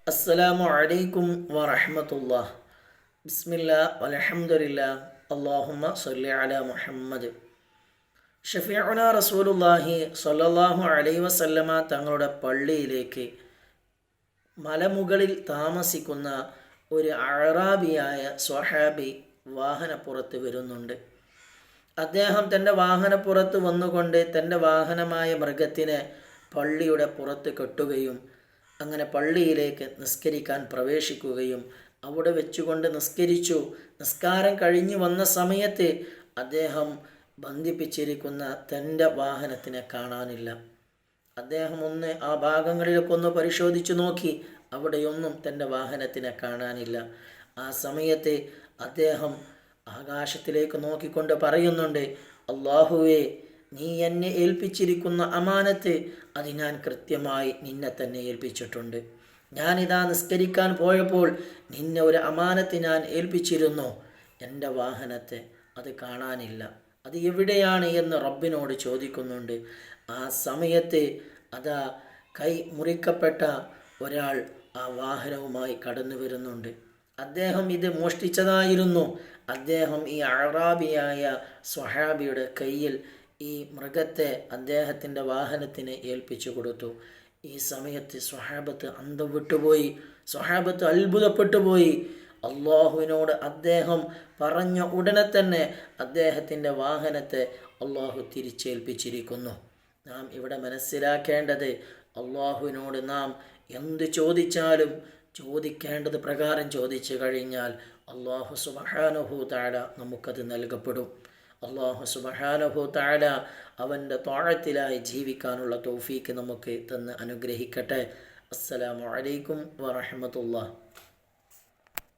അസ്സലാമു അലൈക്കും വറഹ്മത്തുള്ളാഹ്. ബിസ്മില്ലാ വൽഹംദുലില്ലാ. അല്ലാഹുമ്മ സ്വല്ലി അലാ മുഹമ്മദ്. ഷഫീഉനാ റസൂലുള്ളാഹി സ്വല്ലല്ലാഹു അലൈഹി വസല്ലമ തങ്ങളുടെ പള്ളിയിലേക്ക് മലമുകളിൽ താമസിക്കുന്ന ഒരു അഅറാബിയായ സ്വഹാബി വാഹനപ്പുറത്ത് വരുന്നുണ്ട്. അദ്ദേഹം തൻ്റെ വാഹനപ്പുറത്ത് വന്നുകൊണ്ട് തൻ്റെ വാഹനമായ മൃഗത്തിനെ പള്ളിയുടെ പുറത്ത് കെട്ടുകയും അങ്ങനെ പള്ളിയിലേക്ക് നിസ്കരിക്കാൻ പ്രവേശിക്കുകയും അവിടെ വെച്ചുകൊണ്ട് നിസ്കരിച്ചു. നിസ്കാരം കഴിഞ്ഞു വന്ന സമയത്ത് അദ്ദേഹം ബന്ധിപ്പിച്ചിരിക്കുന്ന തൻ്റെ വാഹനത്തിനെ കാണാനില്ല. അദ്ദേഹം ആ ഭാഗങ്ങളിലൊക്കെ ഒന്ന് പരിശോധിച്ചു നോക്കി. അവിടെയൊന്നും തൻ്റെ വാഹനത്തിനെ കാണാനില്ല. ആ സമയത്ത് അദ്ദേഹം ആകാശത്തിലേക്ക് നോക്കിക്കൊണ്ട് പറയുന്നുണ്ട്, അല്ലാഹുവേ, നീ എന്നെ ഏൽപ്പിച്ചിരിക്കുന്ന അമാനത്ത് അത് ഞാൻ കൃത്യമായി നിന്നെ തന്നെ ഏൽപ്പിച്ചിട്ടുണ്ട്. ഞാനിതാ നിസ്കരിക്കാൻ പോയപ്പോൾ നിന്നെ ഒരു അമാനത്ത് ഞാൻ ഏൽപ്പിച്ചിരുന്നു. എൻ്റെ വാഹനത്തെ അത് കാണാനില്ല, അത് എവിടെയാണ് എന്ന് റബ്ബിനോട് ചോദിക്കുന്നുണ്ട്. ആ സമയത്ത് അതാ കൈ മുറിക്കപ്പെട്ട ഒരാൾ ആ വാഹനവുമായി കടന്നു വരുന്നുണ്ട്. അദ്ദേഹം ഇത് മോഷ്ടിച്ചതായിരുന്നു. അദ്ദേഹം ഈ അഅറാബിയായ സ്വഹാബിയുടെ കയ്യിൽ ഈ മൃഗത്തെ അദ്ദേഹത്തിൻ്റെ വാഹനത്തിന് ഏൽപ്പിച്ചു കൊടുത്തു. ഈ സമയത്ത് സ്വഹാബത്ത് അന്തം വിട്ടുപോയി. സ്വഹാബത്ത് അത്ഭുതപ്പെട്ടു പോയി. അള്ളാഹുവിനോട് അദ്ദേഹം പറഞ്ഞ ഉടനെ തന്നെ അദ്ദേഹത്തിൻ്റെ വാഹനത്തെ അള്ളാഹു തിരിച്ചേൽപ്പിച്ചിരിക്കുന്നു. നാം ഇവിടെ മനസ്സിലാക്കേണ്ടത്, അള്ളാഹുവിനോട് നാം എന്ത് ചോദിച്ചാലും ചോദിക്കേണ്ടത് പ്രകാരം ചോദിച്ചു കഴിഞ്ഞാൽ അള്ളാഹു സുബ്ഹാനഹു തആല നമുക്കത് നൽകപ്പെടും. അള്ളാഹു സുബ്ഹാനഹു തആല അവൻ്റെ ത്വാഅത്തിലായി ജീവിക്കാനുള്ള തൗഫീക്ക് നമുക്ക് തന്ന് അനുഗ്രഹിക്കട്ടെ. അസ്സലാമു അലൈക്കും വറഹ്മത്തുള്ളാഹി.